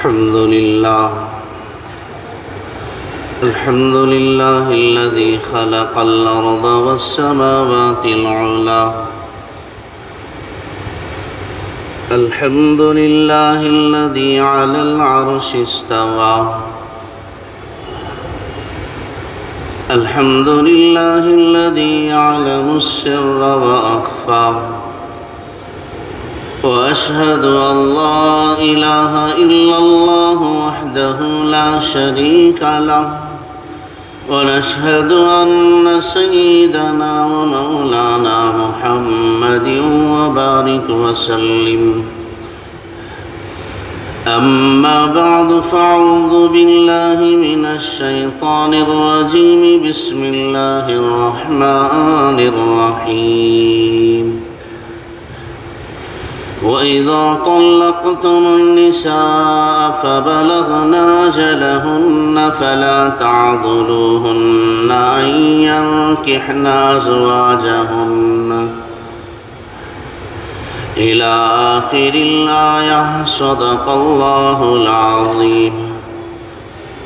الحمد لله الذي خلق الأرض والسماوات العلى. الحمد لله الذي على العرش استوى. الحمد لله الذي يعلم السر وأخفى. وأشهد أن لا إله إلا الله وحده لا شريك له. ونشهد أن سيدنا ومولانا محمد وبارك وسلم. أما بعد فأعوذ بالله من الشيطان الرجيم. بسم الله الرحمن الرحيم. وإذا طلقتم النساء فبلغن أجلهن فلا تعضلوهن أن ينكحن أزواجهن إلى آخر الآية. صدق الله العظيم.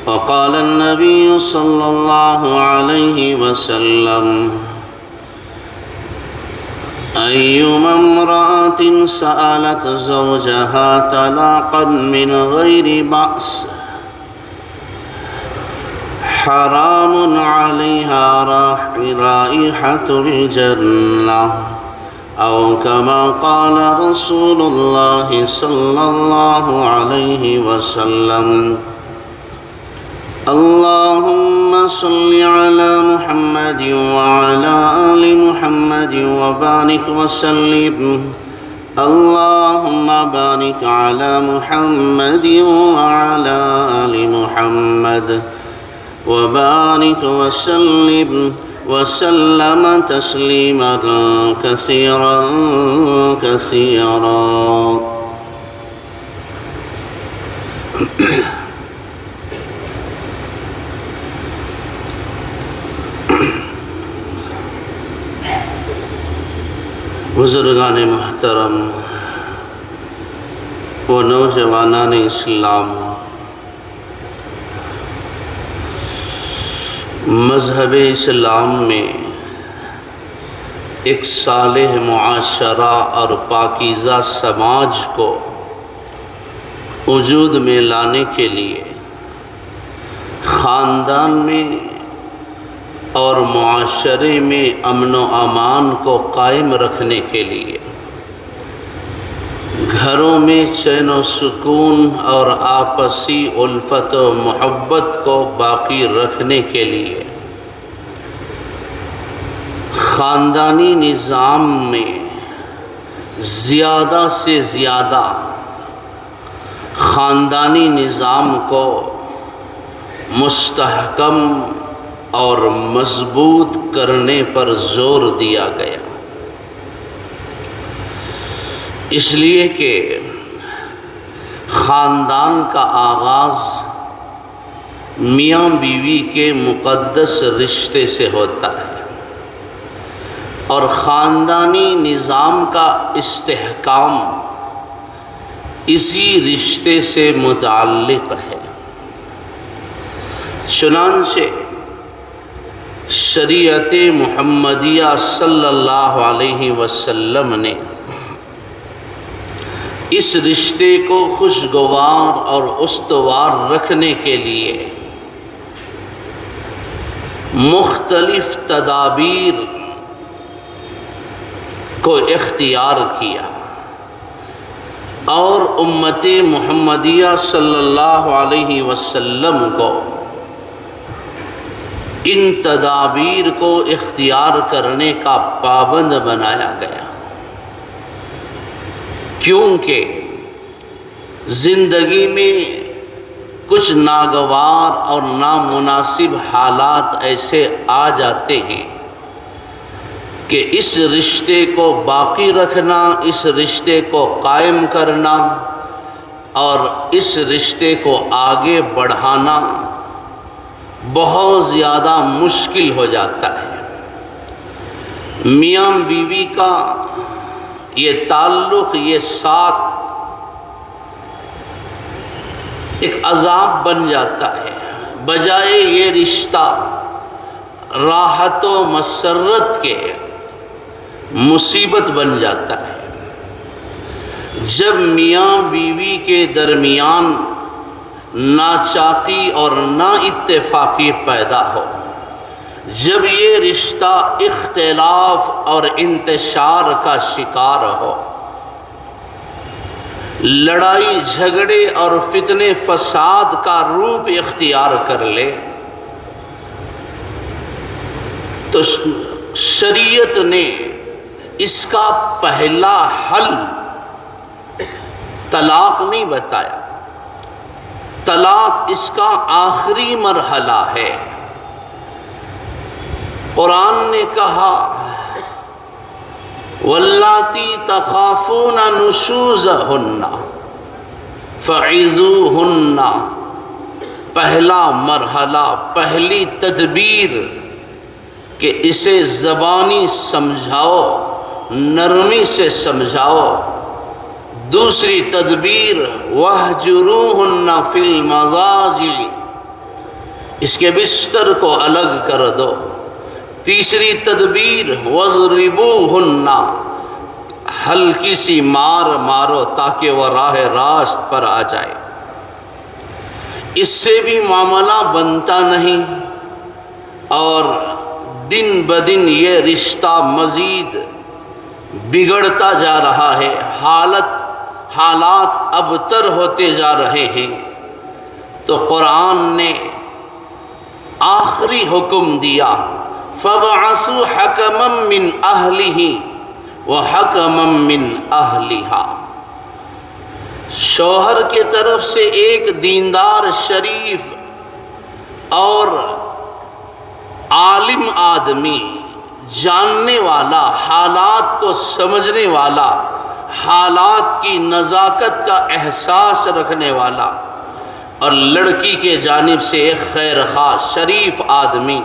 وقال النبي صلى الله عليه وسلم: أيما امرأة سألت زوجها طلاقا من غير بأس حرام عليها رائحة الجنة، أو كما قال رسول الله صلى الله عليه وسلم. اللهم صل على محمد وعلى آل محمد وبارك وسلم. اللهم بارك على محمد وعلى آل محمد وبارك وسلم وسلم تسليما كثيرا كثيرا. بزرگان محترم و نوجوانان اسلام، مذہب اسلام میں ایک صالح معاشرہ اور پاکیزہ سماج کو وجود میں لانے کے لیے خاندان میں اور معاشرے میں امن و امان کو قائم رکھنے کے لیے، گھروں میں چین و سکون اور آپسی الفت و محبت کو باقی رکھنے کے لیے، خاندانی نظام میں زیادہ سے زیادہ خاندانی نظام کو مستحکم اور مضبوط کرنے پر زور دیا گیا، اس لیے کہ خاندان کا آغاز میاں بیوی کے مقدس رشتے سے ہوتا ہے، اور خاندانی نظام کا استحکام اسی رشتے سے متعلق ہے۔ چنانچہ شریعت محمدیہ صلی اللہ علیہ وسلم نے اس رشتے کو خوشگوار اور استوار رکھنے کے لیے مختلف تدابیر کو اختیار کیا، اور امت محمدیہ صلی اللہ علیہ وسلم کو ان تدابیر کو اختیار کرنے کا پابند بنایا گیا، کیونکہ زندگی میں کچھ ناگوار اور نامناسب حالات ایسے آ جاتے ہیں کہ اس رشتے کو باقی رکھنا، اس رشتے کو قائم کرنا اور اس رشتے کو آگے بڑھانا بہت زیادہ مشکل ہو جاتا ہے۔ میاں بیوی کا یہ تعلق، یہ ساتھ ایک عذاب بن جاتا ہے، بجائے یہ رشتہ راحت و مسرت کے مصیبت بن جاتا ہے۔ جب میاں بیوی کے درمیان ناچاقی اور نا اتفاقی پیدا ہو، جب یہ رشتہ اختلاف اور انتشار کا شکار ہو، لڑائی جھگڑے اور فتنے فساد کا روپ اختیار کر لے، تو شریعت نے اس کا پہلا حل طلاق نہیں بتایا، طلاق اس کا آخری مرحلہ ہے۔ قرآن نے کہا واللاتی تخافون نشوزہن فعظوہن، پہلا مرحلہ، پہلی تدبیر کہ اسے زبانی سمجھاؤ، نرمی سے سمجھاؤ۔ دوسری تدبیر وَاهْجُرُوهُنَّ فِي الْمَضَاجِعِ، اس کے بستر کو الگ کر دو۔ تیسری تدبیر وَاضْرِبُوهُنَّ، ہلکی سی مار مارو تاکہ وہ راہ راست پر آ جائے۔ اس سے بھی معاملہ بنتا نہیں، اور دن بدن یہ رشتہ مزید بگڑتا جا رہا ہے، حالات ابتر ہوتے جا رہے ہیں۔ تو قرآن نے آخری حکم دیا فَبَعَثُوا حَكَمًا مِّنْ أَهْلِهِ وَحَكَمًا مِّنْ أَهْلِهَا، شوہر کے طرف سے ایک دیندار شریف اور عالم آدمی، جاننے والا، حالات کو سمجھنے والا، حالات کی نزاکت کا احساس رکھنے والا، اور لڑکی کے جانب سے ایک خیر خواہ شریف آدمی،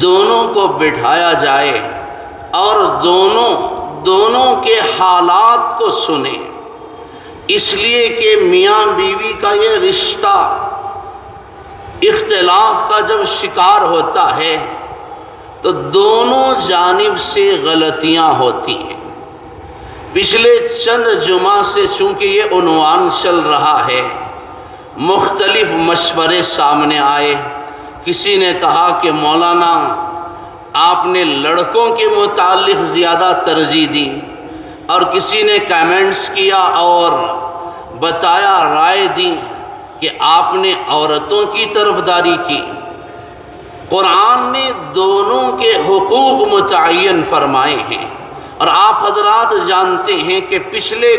دونوں کو بٹھایا جائے اور دونوں کے حالات کو سنیں، اس لیے کہ میاں بیوی کا یہ رشتہ اختلاف کا جب شکار ہوتا ہے تو دونوں جانب سے غلطیاں ہوتی ہیں۔ پچھلے چند جمعہ سے چونکہ یہ عنوان چل رہا ہے، مختلف مشورے سامنے آئے۔ کسی نے کہا کہ مولانا آپ نے لڑکوں کے متعلق زیادہ ترجیح دی، اور کسی نے کمنٹس کیا اور بتایا، رائے دی کہ آپ نے عورتوں کی طرفداری کی۔ قرآن نے دونوں کے حقوق متعین فرمائے ہیں، اور آپ حضرات جانتے ہیں کہ پچھلے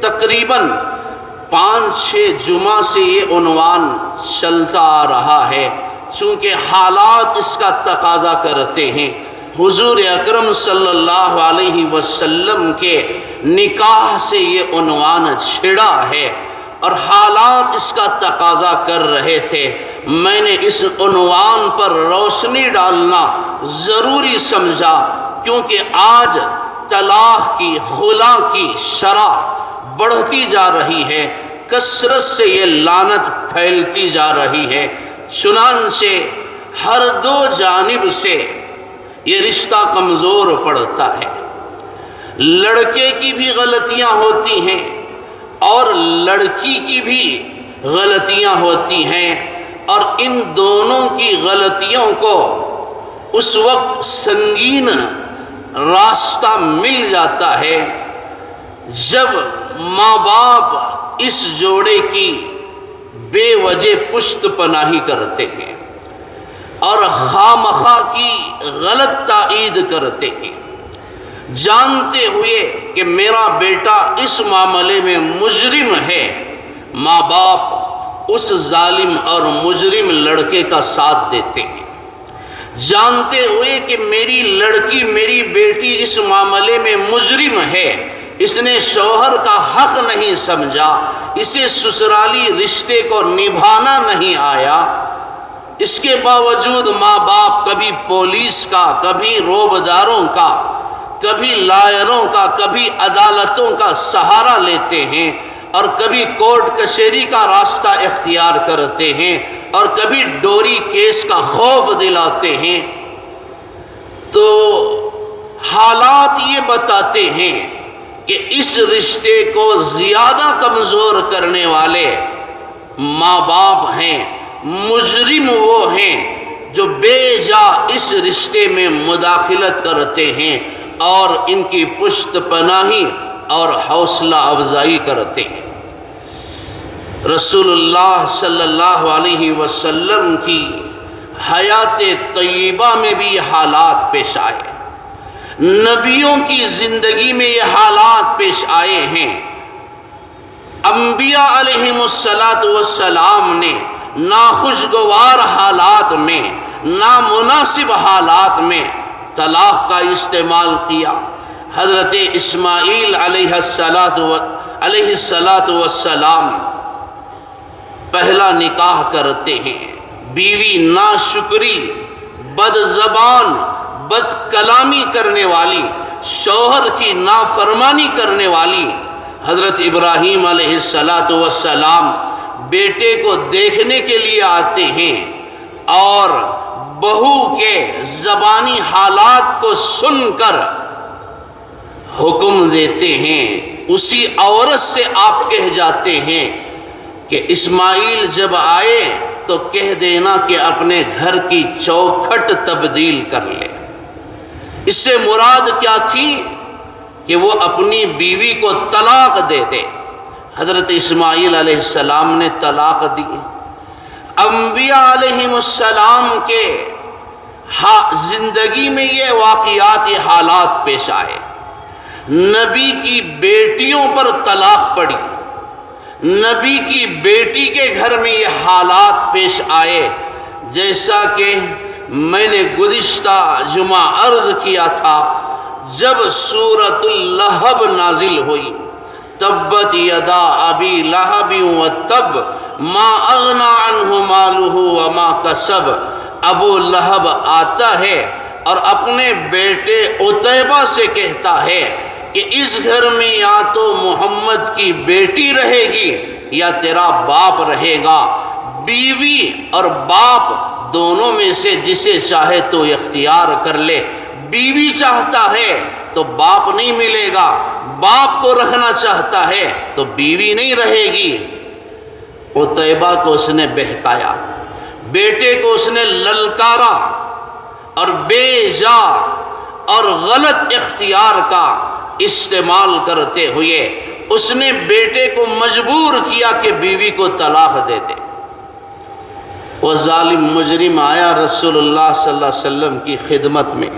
تقریباً 5-6 جمعہ سے یہ عنوان چلتا آ رہا ہے، چونکہ حالات اس کا تقاضا کرتے ہیں۔ حضور اکرم صلی اللہ علیہ وسلم کے نکاح سے یہ عنوان چھڑا ہے، اور حالات اس کا تقاضا کر رہے تھے۔ میں نے اس عنوان پر روشنی ڈالنا ضروری سمجھا، کیونکہ آج طلاق کی، خلا کی شرح بڑھتی جا رہی ہے، کثرت سے یہ لعنت پھیلتی جا رہی ہے۔ چنانچہ ہر دو جانب سے یہ رشتہ کمزور پڑتا ہے۔ لڑکے کی بھی غلطیاں ہوتی ہیں اور لڑکی کی بھی غلطیاں ہوتی ہیں، اور ان دونوں کی غلطیوں کو اس وقت سنگین راستہ مل جاتا ہے جب ماں باپ اس جوڑے کی بے وجہ پشت پناہی کرتے ہیں اور خامخواہ کی غلط تائید کرتے ہیں، جانتے ہوئے کہ میرا بیٹا اس معاملے میں مجرم ہے۔ ماں باپ اس ظالم اور مجرم لڑکے کا ساتھ دیتے ہیں، جانتے ہوئے کہ میری لڑکی، میری بیٹی اس معاملے میں مجرم ہے، اس نے شوہر کا حق نہیں سمجھا، اسے سسرالی رشتے کو نبھانا نہیں آیا۔ اس کے باوجود ماں باپ کبھی پولیس کا، کبھی روبداروں کا، کبھی لائروں کا، کبھی عدالتوں کا سہارا لیتے ہیں، اور کبھی کورٹ کچہری کا راستہ اختیار کرتے ہیں اور کبھی ڈوری کیس کا خوف دلاتے ہیں، تو حالات یہ بتاتے ہیں کہ اس رشتے کو زیادہ کمزور کرنے والے ماں باپ ہیں، مجرم وہ ہیں جو بے جا اس رشتے میں مداخلت کرتے ہیں اور ان کی پشت پناہی اور حوصلہ افزائی کرتے ہیں۔ رسول اللہ صلی اللہ علیہ وسلم کی حیات طیبہ میں بھی یہ حالات پیش آئے، نبیوں کی زندگی میں یہ حالات پیش آئے ہیں۔ انبیاء علیہم السلام نے ناخوشگوار حالات میں، نامناسب حالات میں طلاق کا استعمال کیا۔ حضرت اسماعیل علیہ السلام پہلا نکاح کرتے ہیں، بیوی ناشکری، بد زبان، بد کلامی کرنے والی، شوہر کی نافرمانی کرنے والی حضرت ابراہیم علیہ السلام بیٹے کو دیکھنے کے لیے آتے ہیں اور بہو کے زبانی حالات کو سن کر حکم دیتے ہیں۔ اسی عورت سے آپ کہہ جاتے ہیں کہ اسماعیل جب آئے تو کہہ دینا کہ اپنے گھر کی چوکھٹ تبدیل کر لے۔ اس سے مراد کیا تھی کہ وہ اپنی بیوی کو طلاق دے دے۔ حضرت اسماعیل علیہ السلام نے طلاق دی۔ انبیاء علیہم السلام کے زندگی میں یہ واقعات، یہ حالات پیش آئے۔ نبی کی بیٹیوں پر طلاق پڑی، نبی کی بیٹی کے گھر میں یہ حالات پیش آئے، جیسا کہ میں نے گزشتہ جمعہ عرض کیا تھا، جب سورۃ اللہب نازل ہوئی، تبت یدا ابی لہب وتب ما اغنی عنہ مالہ وما کسب، ابو لہب آتا ہے اور اپنے بیٹے عتیبہ سے کہتا ہے کہ اس گھر میں یا تو محمد کی بیٹی رہے گی یا تیرا باپ رہے گا، بیوی اور باپ دونوں میں سے جسے چاہے تو اختیار کر لے۔ بیوی چاہتا ہے تو باپ نہیں ملے گا، باپ کو رکھنا چاہتا ہے تو بیوی نہیں رہے گی۔ عتیبہ کو اس نے بہکایا، بیٹے کو اس نے للکارا اور بے جا اور غلط اختیار کا استعمال کرتے ہوئے اس نے بیٹے کو مجبور کیا کہ بیوی کو طلاق دے دے۔ وہ ظالم مجرم آیا رسول اللہ صلی اللہ علیہ وسلم کی خدمت میں،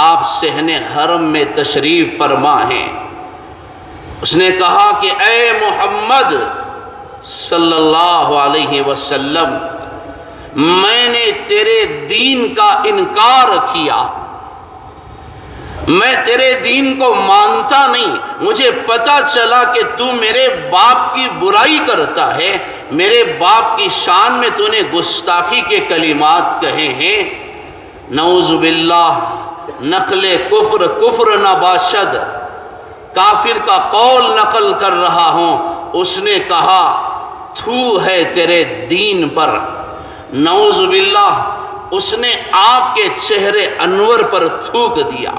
آپ صحن حرم میں تشریف فرما ہیں۔ اس نے کہا کہ اے محمد صلی اللہ علیہ وسلم، میں نے تیرے دین کا انکار کیا، میں تیرے دین کو مانتا نہیں، مجھے پتا چلا کہ تو میرے باپ کی برائی کرتا ہے، میرے باپ کی شان میں تو نے گستاخی کے کلمات کہے ہیں، نعوذ باللہ، نقل کفر، کفر نہ باشد، کافر کا قول نقل کر رہا ہوں۔ اس نے کہا تھو ہے تیرے دین پر، نعوذ باللہ، اس نے آپ کے چہرے انور پر تھوک دیا،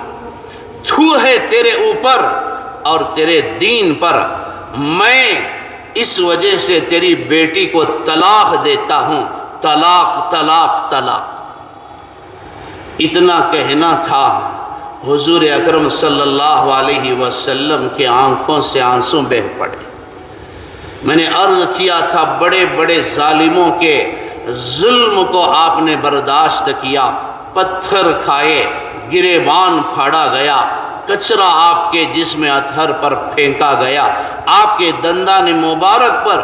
تھو ہے تیرے اوپر اور تیرے دین پر، میں اس وجہ سے تیری بیٹی کو طلاق دیتا ہوں، طلاق طلاق طلاق۔ اتنا کہنا تھا، حضور اکرم صلی اللہ علیہ وسلم کی آنکھوں سے آنسو بہہ پڑے۔ میں نے عرض کیا تھا بڑے بڑے ظالموں کے ظلم کو آپ نے برداشت کیا، پتھر کھائے، گریبان پھاڑا گیا، کچرا آپ کے جسم اطہر پر پھینکا گیا، آپ کے دندان مبارک پر،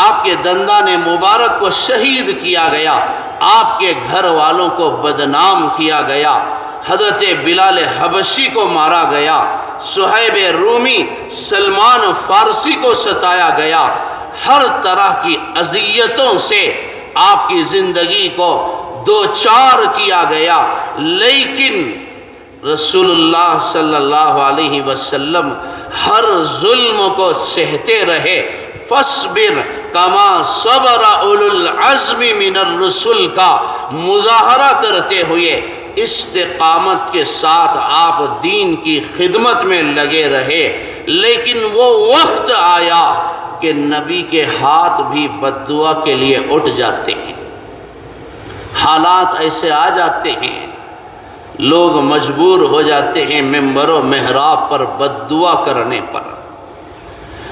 آپ کے دندان مبارک کو شہید کیا گیا، آپ کے گھر والوں کو بدنام کیا گیا، حضرت بلال حبشی کو مارا گیا، صہیب رومی، سلمان فارسی کو ستایا گیا، ہر طرح کی اذیتوں سے آپ کی زندگی کو دوچار کیا گیا، لیکن رسول اللہ صلی اللہ علیہ وسلم ہر ظلم کو سہتے رہے۔ فاصبر کما صبر اولو العزم من الرسل کا مظاہرہ کرتے ہوئے استقامت کے ساتھ آپ دین کی خدمت میں لگے رہے۔ لیکن وہ وقت آیا کہ نبی کے ہاتھ بھی بد دعا کے لیے اٹھ جاتے ہیں۔ حالات ایسے آ جاتے ہیں، لوگ مجبور ہو جاتے ہیں ممبر و محراب پر بد دعا کرنے پر،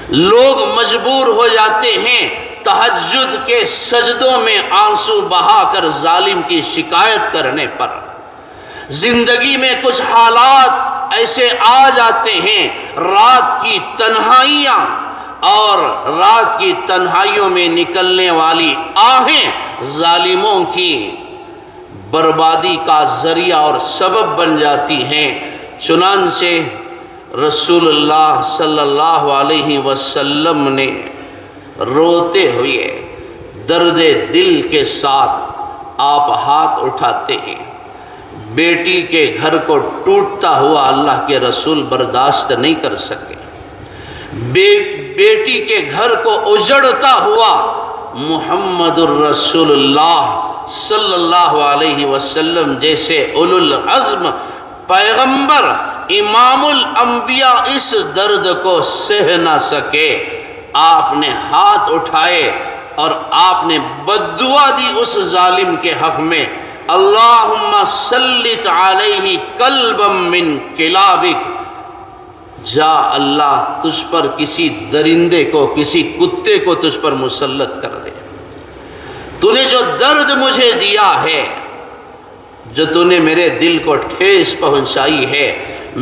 لوگ مجبور ہو جاتے ہیں تہجد کے سجدوں میں آنسو بہا کر ظالم کی شکایت کرنے پر۔ زندگی میں کچھ حالات ایسے آ جاتے ہیں، رات کی تنہائیاں اور رات کی تنہائیوں میں نکلنے والی آہیں ظالموں کی بربادی کا ذریعہ اور سبب بن جاتی ہیں۔ چنانچہ رسول اللہ صلی اللہ علیہ وسلم نے روتے ہوئے درد دل کے ساتھ آپ ہاتھ اٹھاتے ہیں۔ بیٹی کے گھر کو ٹوٹتا ہوا اللہ کے رسول برداشت نہیں کر سکے، بیٹی کے گھر کو اجڑتا ہوا محمد الرسول اللہ صلی اللہ علیہ وسلم جیسے اولو العزم پیغمبر امام الانبیاء اس درد کو سہ نہ سکے۔ آپ نے ہاتھ اٹھائے اور آپ نے بد دعا دی اس ظالم کے حق میں، اللہم سلط علیہ کلبا من کلابک، جا اللہ تجھ پر کسی درندے کو، کسی کتے کو تجھ پر مسلط کر دے۔ تو نے جو درد مجھے دیا ہے، جو تو نے میرے دل کو ٹھیس پہنچائی ہے،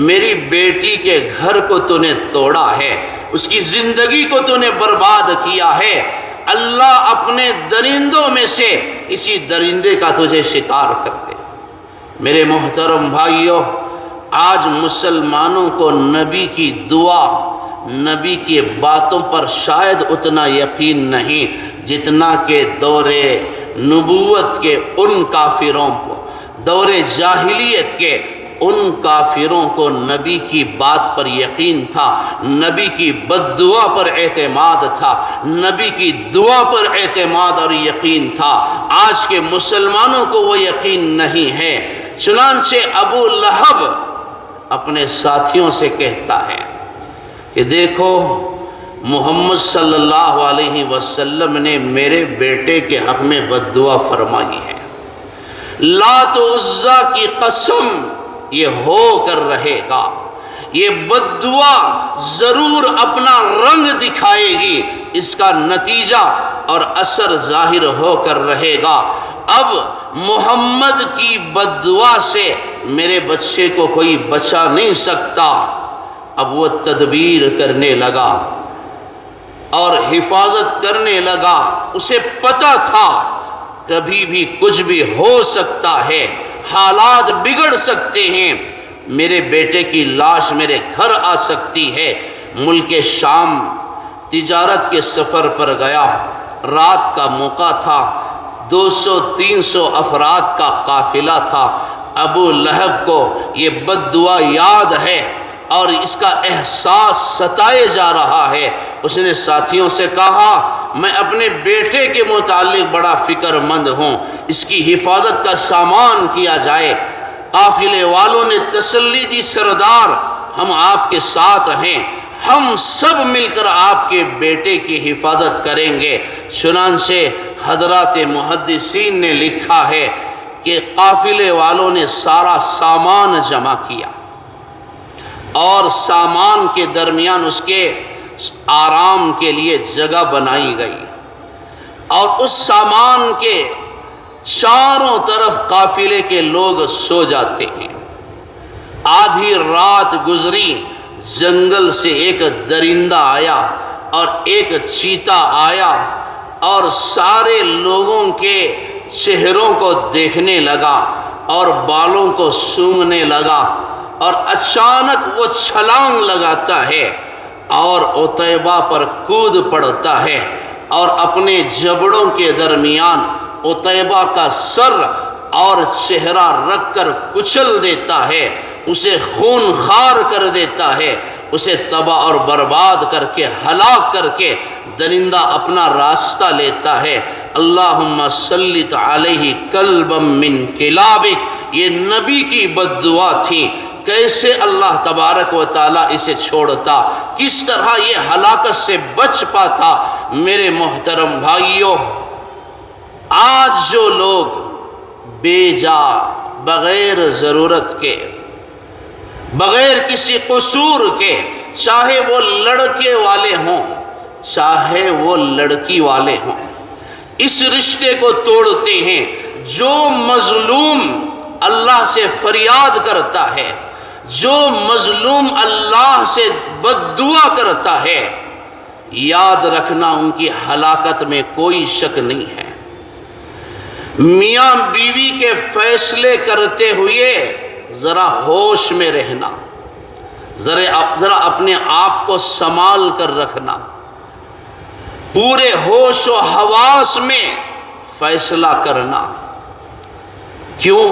میری بیٹی کے گھر کو تو نے توڑا ہے، اس کی زندگی کو تو نے برباد کیا ہے، اللہ اپنے درندوں میں سے کسی درندے کا تجھے شکار کر دے۔ میرے محترم بھائیوں، آج مسلمانوں کو نبی کی دعا، نبی کی باتوں پر شاید اتنا یقین نہیں جتنا کہ دور نبوت کے ان کافروں کو، دور جاہلیت کے ان کافروں کو نبی کی بات پر یقین تھا، نبی کی بد دعا پر اعتماد تھا، نبی کی دعا پر اعتماد اور یقین تھا۔ آج کے مسلمانوں کو وہ یقین نہیں ہے۔ چنانچہ ابو لہب اپنے ساتھیوں سے کہتا ہے کہ دیکھو محمد صلی اللہ علیہ وسلم نے میرے بیٹے کے حق میں بد دعا فرمائی ہے، لات و عزا کی قسم یہ ہو کر رہے گا، یہ بد دعا ضرور اپنا رنگ دکھائے گی، اس کا نتیجہ اور اثر ظاہر ہو کر رہے گا۔ اب محمد کی بد دعا سے میرے بچے کو کوئی بچا نہیں سکتا۔ اب وہ تدبیر کرنے لگا اور حفاظت کرنے لگا، اسے پتہ تھا کبھی بھی کچھ بھی ہو سکتا ہے، حالات بگڑ سکتے ہیں، میرے بیٹے کی لاش میرے گھر آ سکتی ہے۔ ملک شام تجارت کے سفر پر گیا، رات کا موقع تھا، 200-300 افراد کا قافلہ تھا۔ ابو لہب کو یہ بد دعا یاد ہے اور اس کا احساس ستائے جا رہا ہے۔ اس نے ساتھیوں سے کہا میں اپنے بیٹے کے متعلق بڑا فکر مند ہوں، اس کی حفاظت کا سامان کیا جائے۔ قافلے والوں نے تسلی دی، سردار ہم آپ کے ساتھ ہیں، ہم سب مل کر آپ کے بیٹے کی حفاظت کریں گے۔ چنانچہ حضرات محدثین نے لکھا ہے کہ قافلے والوں نے سارا سامان جمع کیا اور سامان کے درمیان اس کے آرام کے لیے جگہ بنائی گئی، اور اس سامان کے چاروں طرف قافلے کے لوگ سو جاتے ہیں۔ آدھی رات گزری، جنگل سے ایک درندہ آیا اور ایک چیتا آیا اور سارے لوگوں کے چہروں کو دیکھنے لگا اور بالوں کو سونگھنے لگا، اور اچانک وہ چھلانگ لگاتا ہے اور عتیبہ پر کود پڑتا ہے اور اپنے جبڑوں کے درمیان عتیبہ کا سر اور چہرہ رکھ کر کچل دیتا ہے۔ اسے خون خار کر دیتا ہے، اسے تباہ اور برباد کر کے ہلاک کر کے درندہ اپنا راستہ لیتا ہے۔ اللہم سلط علیہ کلبا من کلابک، یہ نبی کی بد دعا تھی۔ کیسے اللہ تبارک و تعالیٰ اسے چھوڑتا، کس طرح یہ ہلاکت سے بچ پاتا؟ میرے محترم بھائیوں، آج جو لوگ بے جا، بغیر ضرورت کے، بغیر کسی قصور کے، چاہے وہ لڑکے والے ہوں چاہے وہ لڑکی والے ہوں، اس رشتے کو توڑتے ہیں۔ جو مظلوم اللہ سے فریاد کرتا ہے، جو مظلوم اللہ سے بد دعا کرتا ہے، یاد رکھنا ان کی ہلاکت میں کوئی شک نہیں ہے۔ میاں بیوی کے فیصلے کرتے ہوئے ذرا ہوش میں رہنا، ذرا اپنے آپ کو سنبھال کر رکھنا، پورے ہوش و حواس میں فیصلہ کرنا۔ کیوں؟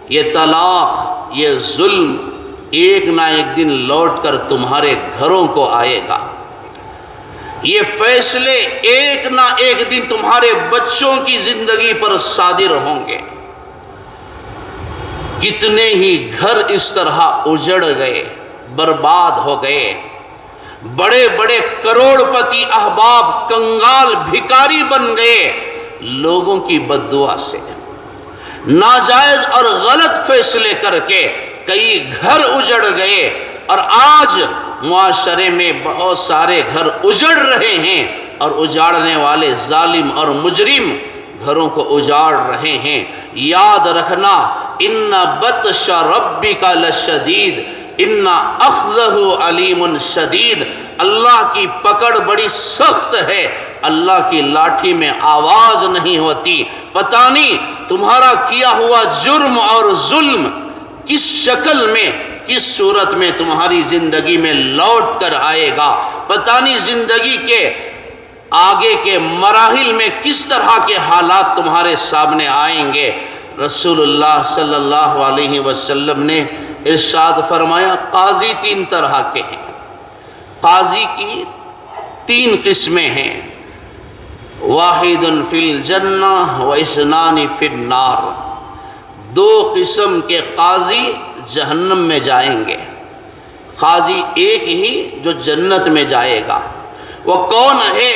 یہ طلاق، یہ ظلم ایک نہ ایک دن لوٹ کر تمہارے گھروں کو آئے گا۔ یہ فیصلے ایک نہ ایک دن تمہارے بچوں کی زندگی پر صادر ہوں گے۔ کتنے ہی گھر اس طرح اجڑ گئے، برباد ہو گئے، بڑے بڑے کروڑ پتی احباب کنگال بھکاری بن گئے لوگوں کی بد دعا سے۔ ناجائز اور غلط فیصلے کر کے کئی گھر اجڑ گئے، اور آج معاشرے میں بہت سارے گھر اجڑ رہے ہیں، اور اجاڑنے والے ظالم اور مجرم گھروں کو اجاڑ رہے ہیں۔ یاد رکھنا، ان بطش ربک لشدید ان اخذہ علیم شدید، اللہ کی پکڑ بڑی سخت ہے، اللہ کی لاٹھی میں آواز نہیں ہوتی۔ پتہ نہیں تمہارا کیا ہوا جرم اور ظلم کس شکل میں، کس صورت میں تمہاری زندگی میں لوٹ کر آئے گا، پتہ نہیں زندگی کے آگے کے مراحل میں کس طرح کے حالات تمہارے سامنے آئیں گے۔ رسول اللہ صلی اللہ علیہ وسلم نے ارشاد فرمایا، قاضی تین طرح کے ہیں، قاضی کی تین قسمیں ہیں، واحد فی الجنہ و اثنان فی النار، دو قسم کے قاضی جہنم میں جائیں گے، قاضی ایک ہی جو جنت میں جائے گا۔ وہ کون ہے؟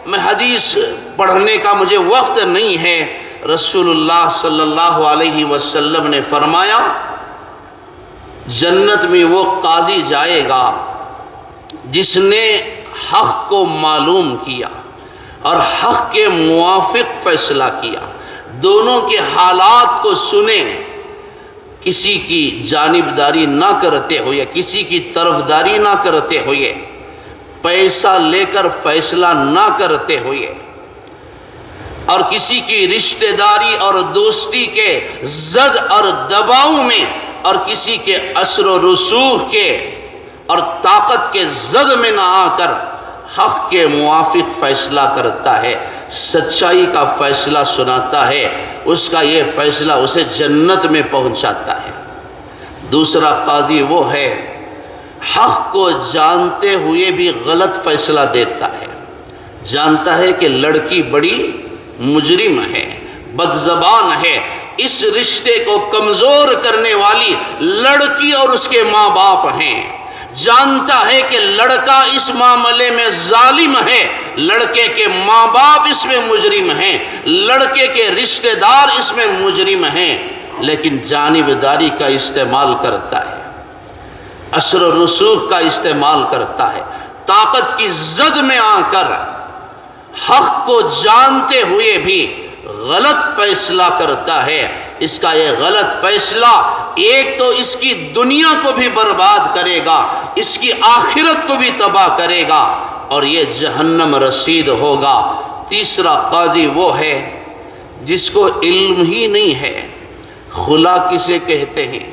میں حدیث پڑھنے کا مجھے وقت نہیں ہے۔ رسول اللہ صلی اللہ علیہ وسلم نے فرمایا، جنت میں وہ قاضی جائے گا جس نے حق کو معلوم کیا اور حق کے موافق فیصلہ کیا، دونوں کے حالات کو سنے، کسی کی جانبداری نہ کرتے ہوئے، کسی کی طرفداری نہ کرتے ہوئے، پیسہ لے کر فیصلہ نہ کرتے ہوئے، اور کسی کی رشتہ داری اور دوستی کے زد اور دباؤ میں، اور کسی کے اثر و رسوخ کے اور طاقت کے زد میں نہ آ کر حق کے موافق فیصلہ کرتا ہے، سچائی کا فیصلہ سناتا ہے، اس کا یہ فیصلہ اسے جنت میں پہنچاتا ہے۔ دوسرا قاضی وہ ہے، حق کو جانتے ہوئے بھی غلط فیصلہ دیتا ہے، جانتا ہے کہ لڑکی بڑی مجرم ہے، بد زبان ہے، اس رشتے کو کمزور کرنے والی لڑکی اور اس کے ماں باپ ہیں، جانتا ہے کہ لڑکا اس معاملے میں ظالم ہے، لڑکے کے ماں باپ اس میں مجرم ہیں، لڑکے کے رشتہ دار اس میں مجرم ہیں، لیکن جانبداری کا استعمال کرتا ہے، اثر و رسوخ کا استعمال کرتا ہے، طاقت کی زد میں آ کر حق کو جانتے ہوئے بھی غلط فیصلہ کرتا ہے۔ اس کا یہ غلط فیصلہ ایک تو اس کی دنیا کو بھی برباد کرے گا، اس کی آخرت کو بھی تباہ کرے گا، اور یہ جہنم رسید ہوگا۔ تیسرا قاضی وہ ہے جس کو علم ہی نہیں ہے، خلا کسے کہتے ہیں،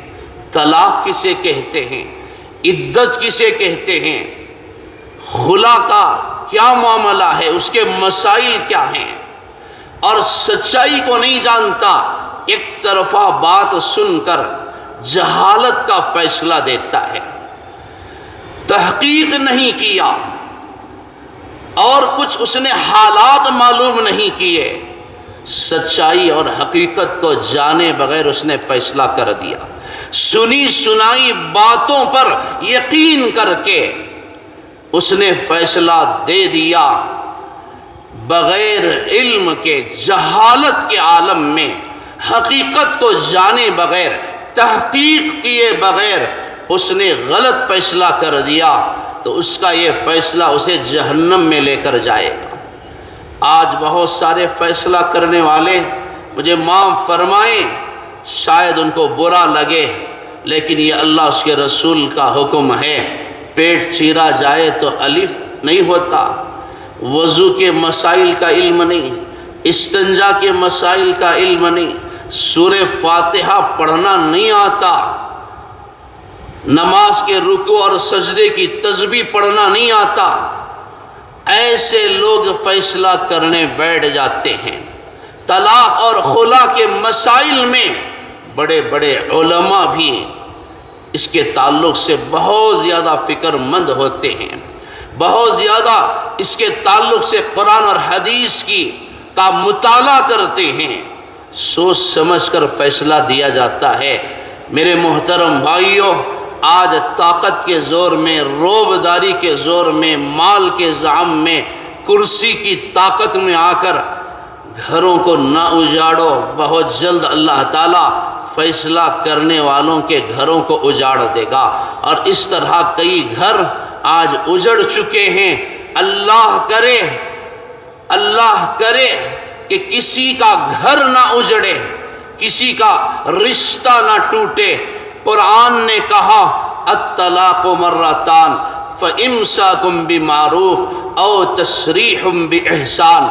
طلاق کسے کہتے ہیں، عدت کسے کہتے ہیں، خلا کا کیا معاملہ ہے، اس کے مسائل کیا ہیں، اور سچائی کو نہیں جانتا، ایک طرفہ بات سن کر جہالت کا فیصلہ دیتا ہے، تحقیق نہیں کیا اور کچھ اس نے حالات معلوم نہیں کیے، سچائی اور حقیقت کو جانے بغیر اس نے فیصلہ کر دیا، سنی سنائی باتوں پر یقین کر کے اس نے فیصلہ دے دیا، بغیر علم کے، جہالت کے عالم میں، حقیقت کو جانے بغیر، تحقیق کیے بغیر اس نے غلط فیصلہ کر دیا، تو اس کا یہ فیصلہ اسے جہنم میں لے کر جائے گا۔ آج بہت سارے فیصلہ کرنے والے، مجھے معاف فرمائیں، شاید ان کو برا لگے، لیکن یہ اللہ اس کے رسول کا حکم ہے۔ پیٹ چیرا جائے تو الف نہیں ہوتا، وضو کے مسائل کا علم نہیں، استنجا کے مسائل کا علم نہیں، سورہ فاتحہ پڑھنا نہیں آتا، نماز کے رکوع اور سجدے کی تسبیح پڑھنا نہیں آتا، ایسے لوگ فیصلہ کرنے بیٹھ جاتے ہیں۔ طلاق اور خلا کے مسائل میں بڑے بڑے علماء بھی اس کے تعلق سے بہت زیادہ فکر مند ہوتے ہیں، بہت زیادہ اس کے تعلق سے قرآن اور حدیث کا مطالعہ کرتے ہیں، سوچ سمجھ کر فیصلہ دیا جاتا ہے۔ میرے محترم بھائیوں، آج طاقت کے زور میں، روبداری کے زور میں، مال کے زعم میں، کرسی کی طاقت میں آ کر گھروں کو نہ اجاڑو، بہت جلد اللہ تعالیٰ فیصلہ کرنے والوں کے گھروں کو اجاڑ دے گا، اور اس طرح کئی گھر آج اجڑ چکے ہیں۔ اللہ کرے کہ کسی کا گھر نہ اجڑے، کسی کا رشتہ نہ ٹوٹے۔ قرآن نے کہا الطلاق مرتان فامساک بمعروف او تسریح باحسان۔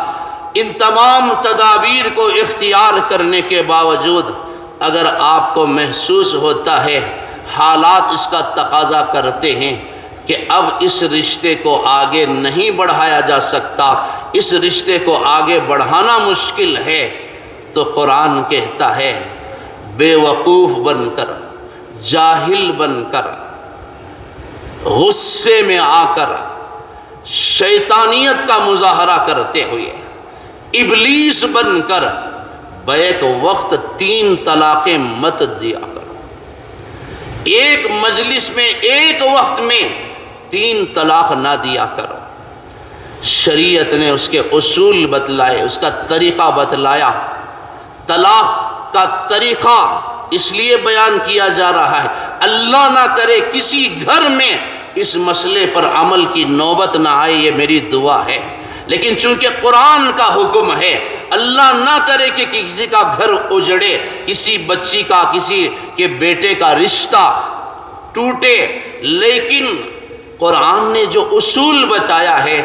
ان تمام تدابیر کو اختیار کرنے کے باوجود اگر آپ کو محسوس ہوتا ہے، حالات اس کا تقاضا کرتے ہیں کہ اب اس رشتے کو آگے نہیں بڑھایا جا سکتا، اس رشتے کو آگے بڑھانا مشکل ہے، تو قرآن کہتا ہے بے وقوف بن کر، جاہل بن کر، غصے میں آ کر، شیطانیت کا مظاہرہ کرتے ہوئے، ابلیس بن کر بیک وقت 3 طلاقیں مت دیا کرو۔ ایک مجلس میں، ایک وقت میں 3 طلاق نہ دیا کرو۔ شریعت نے اس کے اصول بتلائے، اس کا طریقہ بتلایا۔ طلاق کا طریقہ اس لیے بیان کیا جا رہا ہے، اللہ نہ کرے کسی گھر میں اس مسئلے پر عمل کی نوبت نہ آئے، یہ میری دعا ہے۔ لیکن چونکہ قرآن کا حکم ہے، اللہ نہ کرے کہ کسی کا گھر اجڑے، کسی بچی کا، کسی کے بیٹے کا رشتہ ٹوٹے، لیکن قرآن نے جو اصول بتایا ہے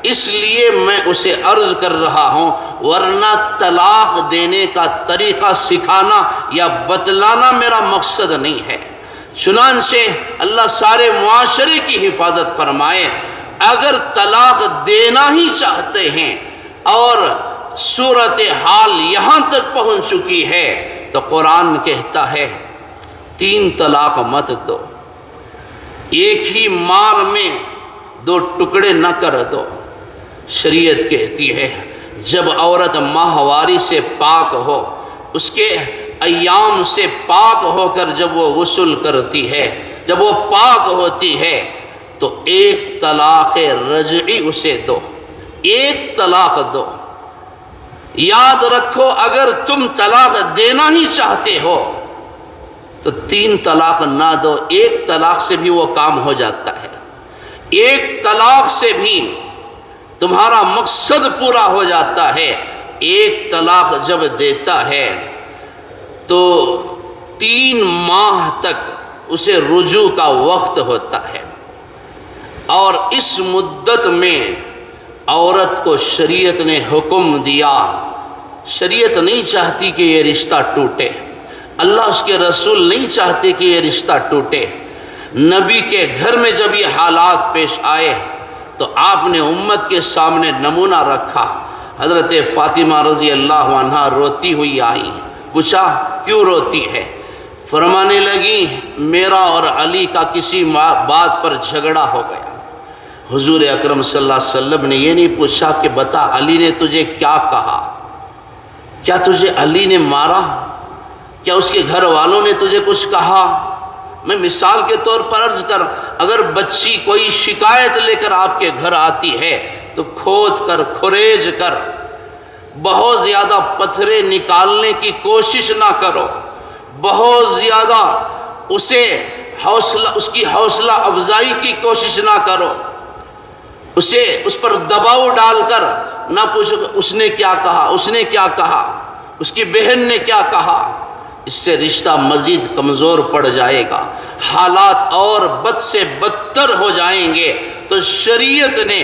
اس لیے میں اسے عرض کر رہا ہوں، ورنہ طلاق دینے کا طریقہ سکھانا یا بتلانا میرا مقصد نہیں ہے۔ چنانچہ اللہ سارے معاشرے کی حفاظت فرمائے، اگر طلاق دینا ہی چاہتے ہیں اور صورتحال یہاں تک پہنچ چکی ہے تو قرآن کہتا ہے 3 طلاق مت دو، ایک ہی مار میں 2 ٹکڑے نہ کر دو۔ شریعت کہتی ہے جب عورت ماہواری سے پاک ہو، اس کے ایام سے پاک ہو کر جب وہ غسل کرتی ہے، جب وہ پاک ہوتی ہے تو 1 طلاق رجعی اسے دو، 1 طلاق دو۔ یاد رکھو اگر تم طلاق دینا ہی چاہتے ہو تو 3 طلاق نہ دو، 1 طلاق سے بھی وہ کام ہو جاتا ہے، 1 طلاق سے بھی تمہارا مقصد پورا ہو جاتا ہے۔ 1 طلاق جب دیتا ہے تو 3 ماہ تک اسے رجوع کا وقت ہوتا ہے، اور اس مدت میں عورت کو شریعت نے حکم دیا، شریعت نہیں چاہتی کہ یہ رشتہ ٹوٹے، اللہ اس کے رسول نہیں چاہتے کہ یہ رشتہ ٹوٹے۔ نبی کے گھر میں جب یہ حالات پیش آئے تو آپ نے امت کے سامنے نمونہ رکھا۔ حضرت فاطمہ رضی اللہ عنہا روتی ہوئی آئی، پوچھا کیوں روتی ہے؟ فرمانے لگی میرا اور علی کا کسی بات پر جھگڑا ہو گیا۔ حضور اکرم صلی اللہ علیہ وسلم نے یہ نہیں پوچھا کہ بتا علی نے تجھے کیا کہا، کیا تجھے علی نے مارا، کیا اس کے گھر والوں نے تجھے کچھ کہا۔ میں مثال کے طور پر عرض کر، اگر بچی کوئی شکایت لے کر آپ کے گھر آتی ہے تو کھود کر کھریج کر بہت زیادہ پتھرے نکالنے کی کوشش نہ کرو، بہت زیادہ اس کی حوصلہ افزائی کی کوشش نہ کرو، اس پر دباؤ ڈال کر نہ پوچھو کہ اس نے کیا کہا، اس نے کیا کہا، اس کی بہن نے کیا کہا۔ اس سے رشتہ مزید کمزور پڑ جائے گا، حالات اور بد سے بدتر ہو جائیں گے۔ تو شریعت نے،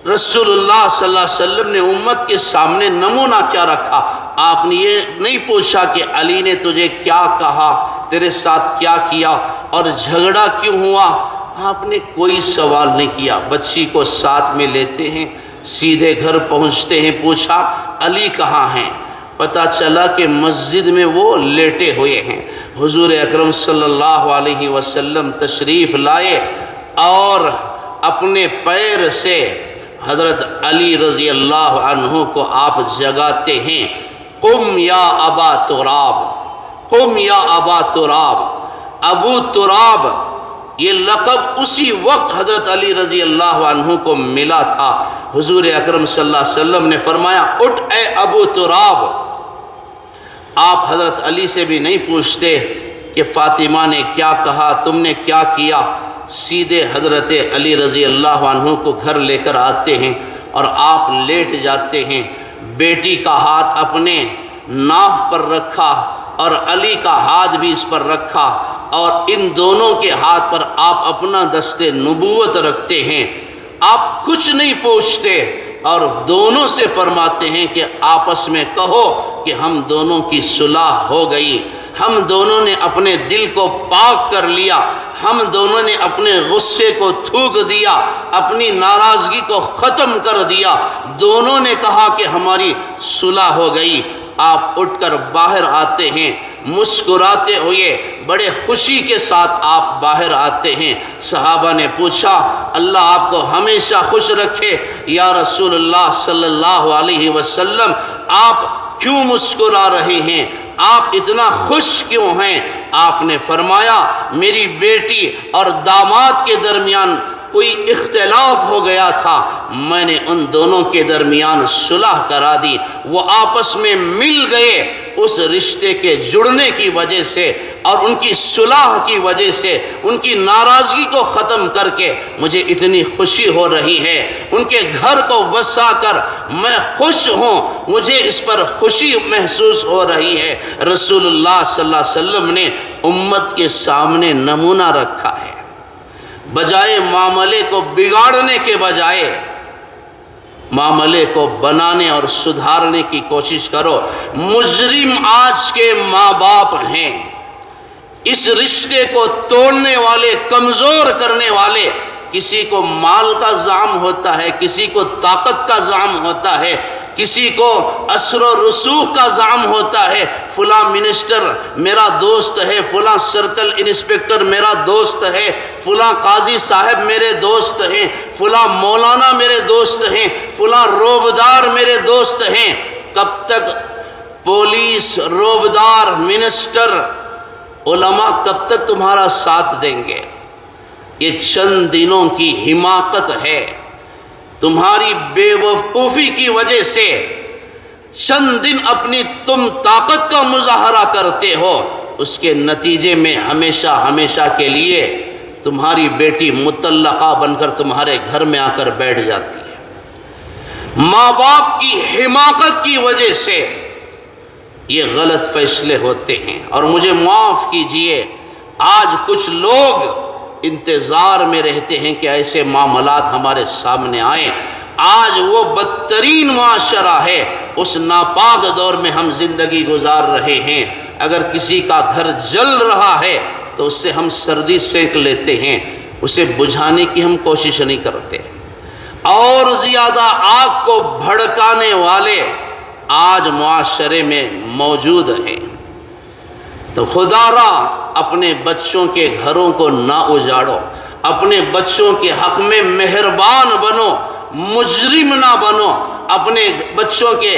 رسول اللہ صلی اللہ علیہ وسلم نے امت کے سامنے نمونہ کیا رکھا؟ آپ نے یہ نہیں پوچھا کہ علی نے تجھے کیا کہا، تیرے ساتھ کیا کیا اور جھگڑا کیوں ہوا۔ آپ نے کوئی سوال نہیں کیا، بچی کو ساتھ میں لیتے ہیں، سیدھے گھر پہنچتے ہیں، پوچھا علی کہاں ہیں؟ پتہ چلا کہ مسجد میں وہ لیٹے ہوئے ہیں۔ حضور اکرم صلی اللہ علیہ وسلم تشریف لائے اور اپنے پیر سے حضرت علی رضی اللہ عنہ کو آپ جگاتے ہیں، قم یا ابا تراب، قم یا ابا تراب۔ ابو تراب یہ لقب اسی وقت حضرت علی رضی اللہ عنہ کو ملا تھا۔ حضور اکرم صلی اللہ علیہ وسلم نے فرمایا اٹھ اے ابو تراب۔ آپ حضرت علی سے بھی نہیں پوچھتے کہ فاطمہ نے کیا کہا، تم نے کیا کیا، سیدھے حضرت علی رضی اللہ عنہ کو گھر لے کر آتے ہیں اور آپ لیٹ جاتے ہیں، بیٹی کا ہاتھ اپنے ناف پر رکھا اور علی کا ہاتھ بھی اس پر رکھا، اور ان دونوں کے ہاتھ پر آپ اپنا دست نبوت رکھتے ہیں۔ آپ کچھ نہیں پوچھتے اور دونوں سے فرماتے ہیں کہ آپس میں کہو کہ ہم دونوں کی صلح ہو گئی، ہم دونوں نے اپنے دل کو پاک کر لیا، ہم دونوں نے اپنے غصے کو تھوک دیا، اپنی ناراضگی کو ختم کر دیا، دونوں نے کہا کہ ہماری صلح ہو گئی۔ آپ اٹھ کر باہر آتے ہیں، مسکراتے ہوئے بڑے خوشی کے ساتھ آپ باہر آتے ہیں۔ صحابہ نے پوچھا اللہ آپ کو ہمیشہ خوش رکھے یا رسول اللہ صلی اللہ علیہ وسلم، آپ کیوں مسکرا رہے ہیں، آپ اتنا خوش کیوں ہیں؟ آپ نے فرمایا میری بیٹی اور داماد کے درمیان کوئی اختلاف ہو گیا تھا، میں نے ان دونوں کے درمیان صلح کرا دی، وہ آپس میں مل گئے۔ اس رشتے کے جڑنے کی وجہ سے اور ان کی صلح کی وجہ سے ان کی ناراضگی کو ختم کر کے مجھے اتنی خوشی ہو رہی ہے، ان کے گھر کو بسا کر میں خوش ہوں، مجھے اس پر خوشی محسوس ہو رہی ہے۔ رسول اللہ صلی اللہ علیہ وسلم نے امت کے سامنے نمونہ رکھا ہے۔ بجائے معاملے کو بگاڑنے کے بجائے معاملے کو بنانے اور سدھارنے کی کوشش کرو۔ مجرم آج کے ماں باپ ہیں، اس رشتے کو توڑنے والے، کمزور کرنے والے۔ کسی کو مال کا زعم ہوتا ہے، کسی کو طاقت کا زعم ہوتا ہے، کسی کو اثر و رسوخ کا زعم ہوتا ہے، فلاں منسٹر میرا دوست ہے، فلاں سرکل انسپیکٹر میرا دوست ہے، فلاں قاضی صاحب میرے دوست ہیں، فلاں مولانا میرے دوست ہیں، فلاں روبدار میرے دوست ہیں۔ کب تک پولیس، روبدار، منسٹر، علماء کب تک تمہارا ساتھ دیں گے؟ یہ چند دنوں کی حماقت ہے، تمہاری بے وقوفی کی وجہ سے چند دن اپنی تم طاقت کا مظاہرہ کرتے ہو، اس کے نتیجے میں ہمیشہ ہمیشہ کے لیے تمہاری بیٹی مطلقہ بن کر تمہارے گھر میں آ کر بیٹھ جاتی ہے۔ ماں باپ کی حماقت کی وجہ سے یہ غلط فیصلے ہوتے ہیں، اور مجھے معاف کیجئے آج کچھ لوگ انتظار میں رہتے ہیں کہ ایسے معاملات ہمارے سامنے آئیں۔ آج وہ بدترین معاشرہ ہے، اس ناپاک دور میں ہم زندگی گزار رہے ہیں۔ اگر کسی کا گھر جل رہا ہے تو اس سے ہم سردی سینک لیتے ہیں، اسے بجھانے کی ہم کوشش نہیں کرتے۔ اور زیادہ آگ کو بھڑکانے والے آج معاشرے میں موجود ہیں۔ تو خدا را اپنے بچوں کے گھروں کو نہ اجاڑو، اپنے بچوں کے حق میں مہربان بنو، مجرم نہ بنو، اپنے بچوں کے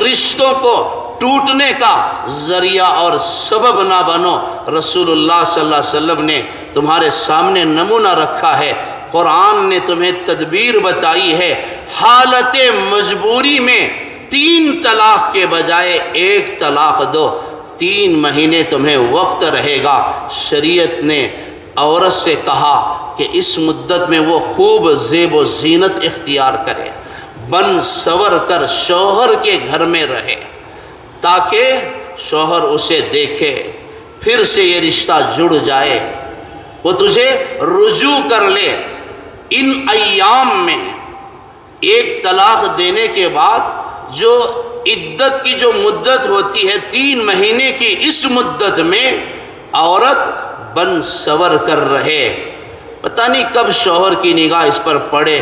رشتوں کو ٹوٹنے کا ذریعہ اور سبب نہ بنو۔ رسول اللہ صلی اللہ علیہ وسلم نے تمہارے سامنے نمونہ رکھا ہے، قرآن نے تمہیں تدبیر بتائی ہے۔ حالت مجبوری میں 3 طلاق کے بجائے 1 طلاق دو، 3 مہینے تمہیں وقت رہے گا۔ شریعت نے عورت سے کہا کہ اس مدت میں وہ خوب زیب و زینت اختیار کرے، بن سور کر شوہر کے گھر میں رہے، تاکہ شوہر اسے دیکھے، پھر سے یہ رشتہ جڑ جائے، وہ تجھے رجوع کر لے۔ ان ایام میں 1 طلاق دینے کے بعد جو عدت کی جو مدت ہوتی ہے 3 مہینے کی، اس مدت میں عورت بن سور کر رہے، پتہ نہیں کب شوہر کی نگاہ اس پر پڑے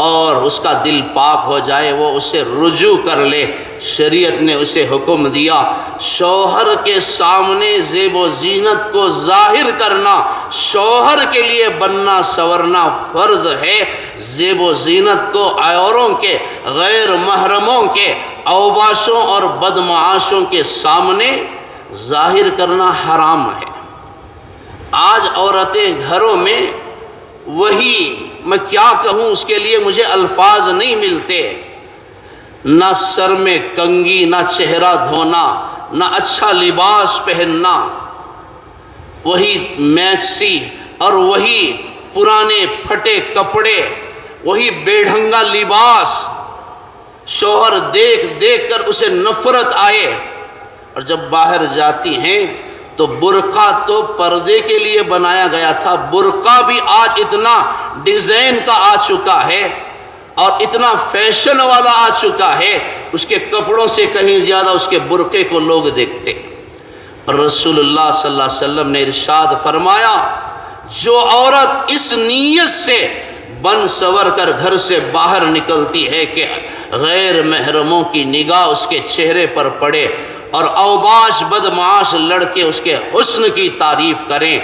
اور اس کا دل پاک ہو جائے، وہ اسے رجوع کر لے۔ شریعت نے اسے حکم دیا شوہر کے سامنے زیب و زینت کو ظاہر کرنا شوہر کے لیے بننا سورنا فرض ہے، زیب و زینت کو عورتوں کے، غیر محرموں کے، اوباشوں اور بدمعاشوں کے سامنے ظاہر کرنا حرام ہے۔ آج عورتیں گھروں میں وہی، میں کیا کہوں اس کے لیے مجھے الفاظ نہیں ملتے، نہ سر میں کنگھی، نہ چہرہ دھونا، نہ اچھا لباس پہننا، وہی میکسی اور وہی پرانے پھٹے کپڑے، وہی بے ڈھنگا لباس، شوہر دیکھ دیکھ کر اسے نفرت آئے، اور جب باہر جاتی ہیں تو برقع تو پردے کے لیے بنایا گیا تھا، برقع بھی آج اتنا ڈیزائن کا آ چکا ہے اور اتنا فیشن والا آ چکا ہے، اس کے کپڑوں سے کہیں زیادہ اس کے برقعے کو لوگ دیکھتے۔ اور رسول اللہ صلی اللہ علیہ وسلم نے ارشاد فرمایا جو عورت اس نیت سے بن سور کر گھر سے باہر نکلتی ہے کہ غیر محرموں کی نگاہ اس کے چہرے پر پڑے اور اوباش بدمعاش لڑکے اس کے حسن کی تعریف کریں،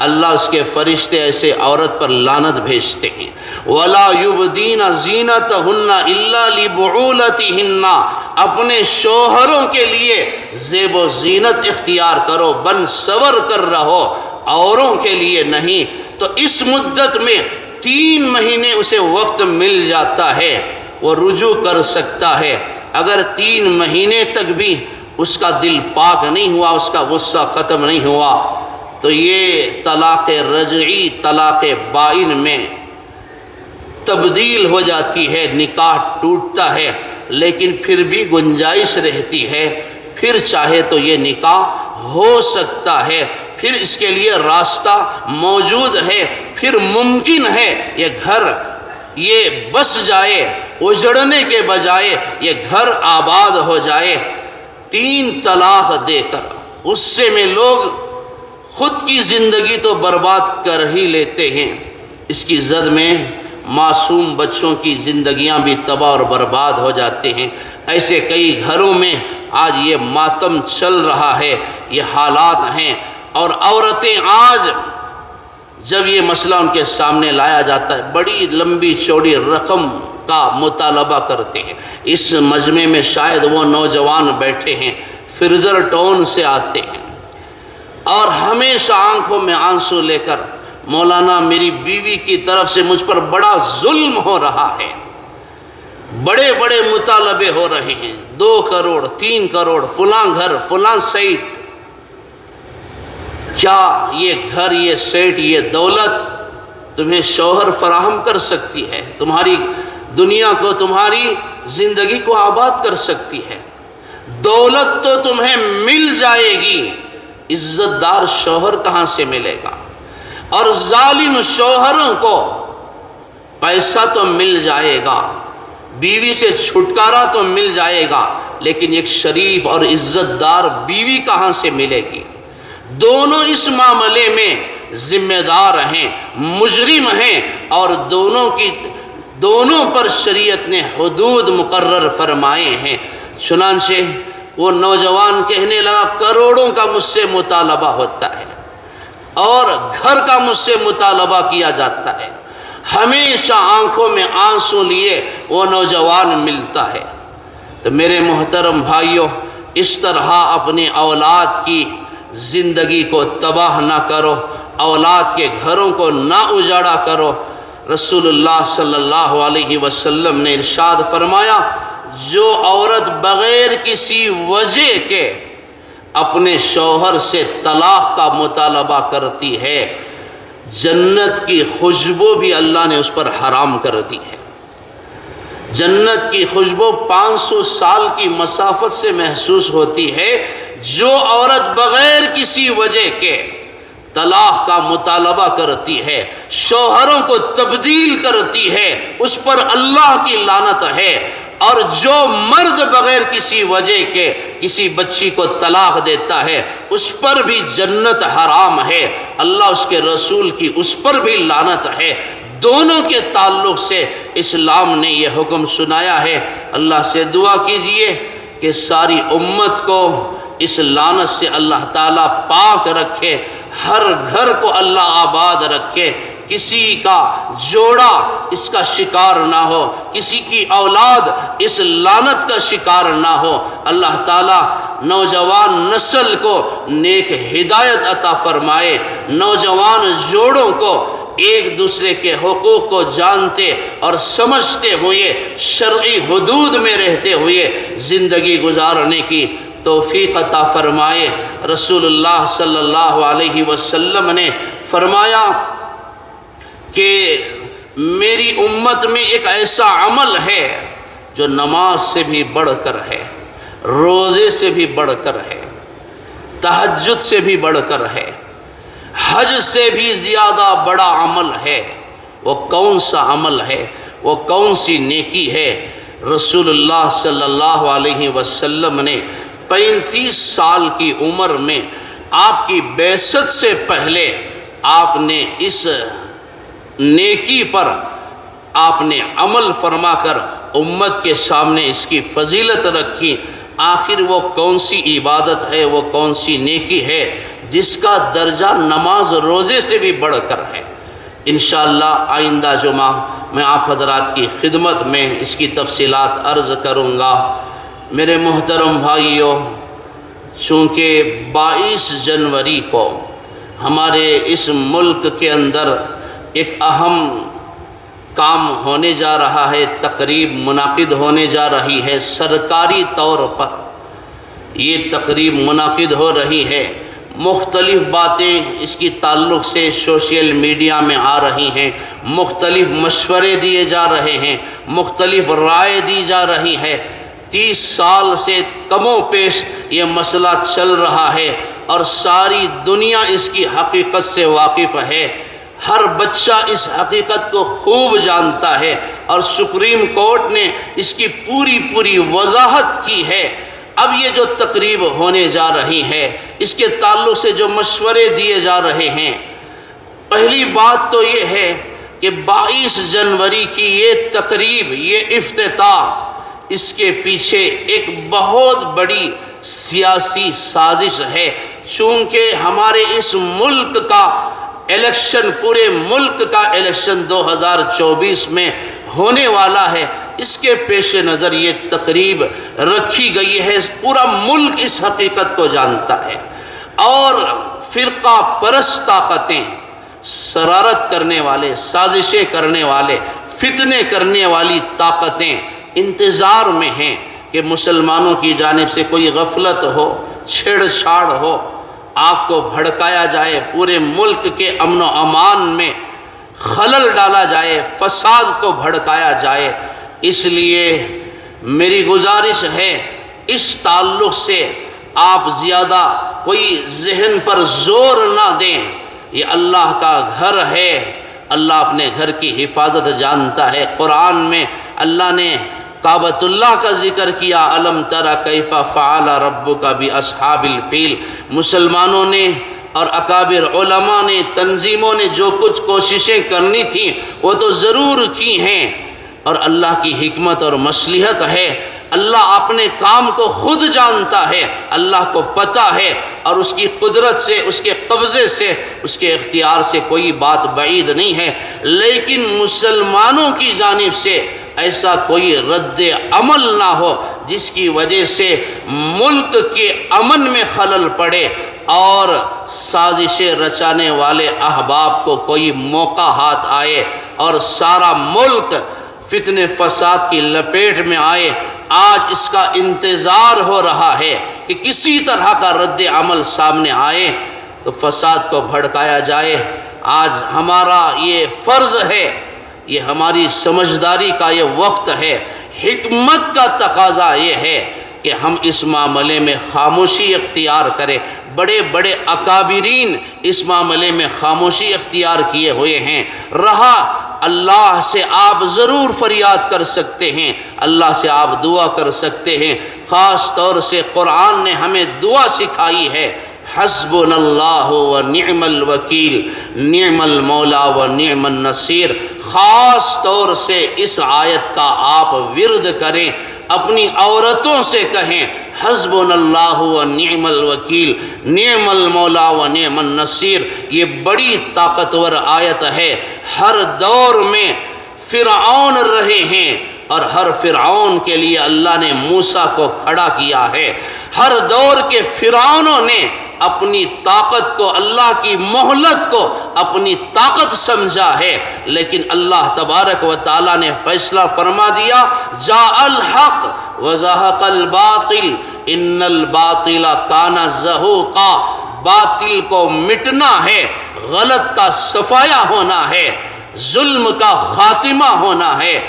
اللہ اس کے فرشتے ایسے عورت پر لعنت بھیجتے ہیں۔ وَلَا يُبْدِينَ زِينَتَهُنَّ إِلَّا لِبُعُولَتِهِنَّ، اپنے شوہروں کے لیے زیب و زینت اختیار کرو، بن سور کر رہو، اوروں کے لیے نہیں۔ تو اس مدت میں 3 مہینے اسے وقت مل جاتا ہے، وہ رجوع کر سکتا ہے۔ اگر 3 مہینے تک بھی اس کا دل پاک نہیں ہوا، اس کا غصہ ختم نہیں ہوا، تو یہ طلاق رجعی، طلاق بائن میں تبدیل ہو جاتی ہے، نکاح ٹوٹتا ہے، لیکن پھر بھی گنجائش رہتی ہے، پھر چاہے تو یہ نکاح ہو سکتا ہے، پھر اس کے لیے راستہ موجود ہے، پھر ممکن ہے یہ گھر یہ بس جائے، اجڑنے کے بجائے یہ گھر آباد ہو جائے۔ 3 طلاق دے کر غصے میں لوگ خود کی زندگی تو برباد کر ہی لیتے ہیں، اس کی زد میں معصوم بچوں کی زندگیاں بھی تباہ اور برباد ہو جاتے ہیں۔ ایسے کئی گھروں میں آج یہ ماتم چل رہا ہے، یہ حالات ہیں، اور عورتیں آج جب یہ مسئلہ ان کے سامنے لایا جاتا ہے بڑی لمبی چوڑی رقم کا مطالبہ کرتے ہیں۔ اس مجمع میں شاید وہ نوجوان بیٹھے ہیں، فرزر ٹاؤن سے آتے ہیں، اور ہمیشہ آنکھوں میں آنسو لے کر مولانا میری بیوی کی طرف سے مجھ پر بڑا ظلم ہو رہا ہے، بڑے بڑے مطالبے ہو رہے ہیں، 2 کروڑ 3 کروڑ، فلاں گھر فلاں سائٹ۔ کیا یہ گھر، یہ سیٹ، یہ دولت تمہیں شوہر فراہم کر سکتی ہے؟ تمہاری دنیا کو، تمہاری زندگی کو آباد کر سکتی ہے؟ دولت تو تمہیں مل جائے گی، عزت دار شوہر کہاں سے ملے گا؟ اور ظالم شوہروں کو پیسہ تو مل جائے گا، بیوی سے چھٹکارا تو مل جائے گا، لیکن ایک شریف اور عزت دار بیوی کہاں سے ملے گی؟ دونوں اس معاملے میں ذمہ دار ہیں، مجرم ہیں، اور دونوں پر شریعت نے حدود مقرر فرمائے ہیں۔ چنانچہ وہ نوجوان کہنے لگا کروڑوں کا مجھ سے مطالبہ ہوتا ہے اور گھر کا مجھ سے مطالبہ کیا جاتا ہے، ہمیشہ آنکھوں میں آنسو لیے وہ نوجوان ملتا ہے۔ تو میرے محترم بھائیوں، اس طرح اپنی اولاد کی زندگی کو تباہ نہ کرو، اولاد کے گھروں کو نہ اجاڑا کرو۔ رسول اللہ صلی اللہ علیہ وسلم نے ارشاد فرمایا، جو عورت بغیر کسی وجہ کے اپنے شوہر سے طلاق کا مطالبہ کرتی ہے، جنت کی خوشبو بھی اللہ نے اس پر حرام کر دی ہے۔ جنت کی خوشبو 500 سال کی مسافت سے محسوس ہوتی ہے۔ جو عورت بغیر کسی وجہ کے طلاق کا مطالبہ کرتی ہے، شوہروں کو تبدیل کرتی ہے، اس پر اللہ کی لعنت ہے۔ اور جو مرد بغیر کسی وجہ کے کسی بچی کو طلاق دیتا ہے، اس پر بھی جنت حرام ہے، اللہ اس کے رسول کی اس پر بھی لعنت ہے۔ دونوں کے تعلق سے اسلام نے یہ حکم سنایا ہے۔ اللہ سے دعا کیجئے کہ ساری امت کو اس لعنت سے اللہ تعالیٰ پاک رکھے، ہر گھر کو اللہ آباد رکھے، کسی کا جوڑا اس کا شکار نہ ہو، کسی کی اولاد اس لعنت کا شکار نہ ہو۔ اللہ تعالیٰ نوجوان نسل کو نیک ہدایت عطا فرمائے، نوجوان جوڑوں کو ایک دوسرے کے حقوق کو جانتے اور سمجھتے ہوئے شرعی حدود میں رہتے ہوئے زندگی گزارنے کی توفیق عطا فرمائے۔ رسول اللہ صلی اللہ علیہ وسلم نے فرمایا کہ میری امت میں ایک ایسا عمل ہے جو نماز سے بھی بڑھ کر ہے، روزے سے بھی بڑھ کر ہے، تہجد سے بھی بڑھ کر ہے، حج سے بھی زیادہ بڑا عمل ہے۔ وہ کون سا عمل ہے؟ وہ کون سی نیکی ہے؟ رسول اللہ صلی اللہ علیہ وسلم نے 35 سال کی عمر میں آپ کی بعثت سے پہلے آپ نے اس نیکی پر آپ نے عمل فرما کر امت کے سامنے اس کی فضیلت رکھی۔ آخر وہ کون سی عبادت ہے، وہ کون سی نیکی ہے جس کا درجہ نماز روزے سے بھی بڑھ کر ہے؟ انشاءاللہ آئندہ جمعہ میں آپ حضرات کی خدمت میں اس کی تفصیلات عرض کروں گا۔ میرے محترم بھائیوں، چونکہ 22 جنوری کو ہمارے اس ملک کے اندر ایک اہم کام ہونے جا رہا ہے، تقریب منعقد ہونے جا رہی ہے، سرکاری طور پر یہ تقریب منعقد ہو رہی ہے۔ مختلف باتیں اس کی تعلق سے سوشل میڈیا میں آ رہی ہیں، مختلف مشورے دیے جا رہے ہیں، مختلف رائے دی جا رہی ہے۔ 30 سال سے کم و پیش یہ مسئلہ چل رہا ہے اور ساری دنیا اس کی حقیقت سے واقف ہے۔ ہر بچہ اس حقیقت کو خوب جانتا ہے اور سپریم کورٹ نے اس کی پوری وضاحت کی ہے۔ اب یہ جو تقریب ہونے جا رہی ہے، اس کے تعلق سے جو مشورے دیے جا رہے ہیں، پہلی بات تو یہ ہے کہ 22 جنوری کی یہ تقریب، یہ افتتاح، اس کے پیچھے ایک بہت بڑی سیاسی سازش ہے۔ چونکہ ہمارے اس ملک کا الیکشن، پورے ملک کا الیکشن 2024 میں ہونے والا ہے، اس کے پیش نظر یہ تقریب رکھی گئی ہے۔ پورا ملک اس حقیقت کو جانتا ہے اور فرقہ پرست طاقتیں، شرارت کرنے والے، سازشیں کرنے والے، فتنے کرنے والی طاقتیں انتظار میں ہیں کہ مسلمانوں کی جانب سے کوئی غفلت ہو، چھیڑ چھاڑ ہو، آپ کو بھڑکایا جائے، پورے ملک کے امن و امان میں خلل ڈالا جائے، فساد کو بھڑکایا جائے۔ اس لیے میری گزارش ہے اس تعلق سے آپ زیادہ کوئی ذہن پر زور نہ دیں۔ یہ اللہ کا گھر ہے، اللہ اپنے گھر کی حفاظت جانتا ہے۔ قرآن میں اللہ نے کعبۃ اللہ کا ذکر کیا، الم تر کیف فعل ربک باصحاب الفیل۔ مسلمانوں نے اور اکابر علماء نے، تنظیموں نے جو کچھ کوششیں کرنی تھیں وہ تو ضرور کی ہیں، اور اللہ کی حکمت اور مصلحت ہے، اللہ اپنے اپنے کام کو خود جانتا ہے، اللہ کو پتہ ہے، اور اس کی قدرت سے، اس کے قبضے سے، اس کے اختیار سے کوئی بات بعید نہیں ہے، لیکن مسلمانوں کی جانب سے ایسا کوئی رد عمل نہ ہو جس کی وجہ سے ملک کے امن میں خلل پڑے اور سازشیں رچانے والے احباب کو کوئی موقع ہاتھ آئے اور سارا ملک فتنے فساد کی لپیٹ میں آئے۔ آج اس کا انتظار ہو رہا ہے کہ کسی طرح کا رد عمل سامنے آئے تو فساد کو بھڑکایا جائے۔ آج ہمارا یہ فرض ہے، یہ ہماری سمجھداری کا یہ وقت ہے، حکمت کا تقاضا یہ ہے کہ ہم اس معاملے میں خاموشی اختیار کریں۔ بڑے بڑے اکابرین اس معاملے میں خاموشی اختیار کیے ہوئے ہیں۔ رہا اللہ سے آپ ضرور فریاد کر سکتے ہیں، اللہ سے آپ دعا کر سکتے ہیں، خاص طور سے قرآن نے ہمیں دعا سکھائی ہے، حسبنا اللہ و نعم الوکیل، نعم المولا و نعم النصیر۔ خاص طور سے اس آیت کا آپ ورد کریں، اپنی عورتوں سے کہیں حسبنا اللہ و نعم الوکیل، نعم المولا و نعم النصیر۔ یہ بڑی طاقتور آیت ہے۔ ہر دور میں فرعون رہے ہیں اور ہر فرعون کے لیے اللہ نے موسیٰ کو کھڑا کیا ہے۔ ہر دور کے فرعونوں نے اپنی طاقت کو، اللہ کی مہلت کو اپنی طاقت سمجھا ہے، لیکن اللہ تبارک و تعالیٰ نے فیصلہ فرما دیا، جاء الحق وزہق الباطل ان الباطل کان زہوقا۔ باطل کو مٹنا ہے، غلط کا صفایا ہونا ہے، ظلم کا خاتمہ ہونا ہے۔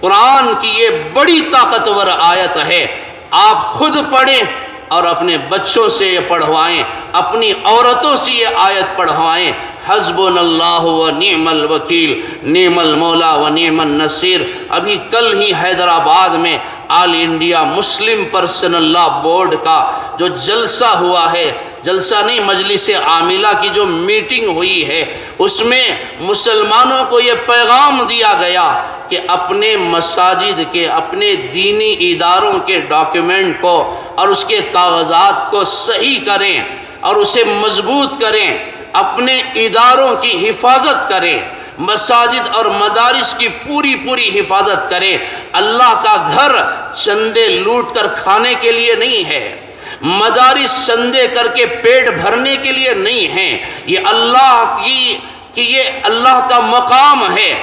قرآن کی یہ بڑی طاقتور آیت ہے، آپ خود پڑھیں اور اپنے بچوں سے یہ پڑھوائیں، اپنی عورتوں سے یہ آیت پڑھوائیں، حسبنا اللہ و نعم الوکیل، نعم المولا و نعم النصیر۔ ابھی کل ہی حیدرآباد میں آل انڈیا مسلم پرسنل لا بورڈ کا جو جلسہ ہوا ہے، جلسہ نہیں، مجلس عاملہ کی جو میٹنگ ہوئی ہے، اس میں مسلمانوں کو یہ پیغام دیا گیا کہ اپنے مساجد کے، اپنے دینی اداروں کے ڈاکیومنٹ کو اور اس کے کاغذات کو صحیح کریں اور اسے مضبوط کریں، اپنے اداروں کی حفاظت کریں، مساجد اور مدارس کی پوری حفاظت کریں۔ اللہ کا گھر چندے لوٹ کر کھانے کے لیے نہیں ہے، مدارس چندے کر کے پیٹ بھرنے کے لیے نہیں ہیں، یہ اللہ کا مقام ہے۔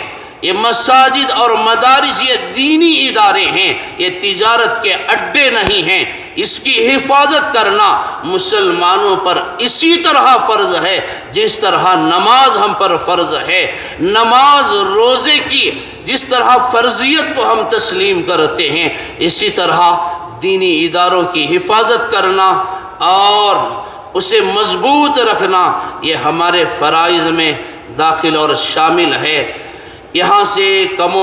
یہ مساجد اور مدارس یہ دینی ادارے ہیں، یہ تجارت کے اڈے نہیں ہیں۔ اس کی حفاظت کرنا مسلمانوں پر اسی طرح فرض ہے جس طرح نماز ہم پر فرض ہے۔ نماز روزے کی جس طرح فرضیت کو ہم تسلیم کرتے ہیں، اسی طرح دینی اداروں کی حفاظت کرنا اور اسے مضبوط رکھنا یہ ہمارے فرائض میں داخل اور شامل ہے۔ یہاں سے کم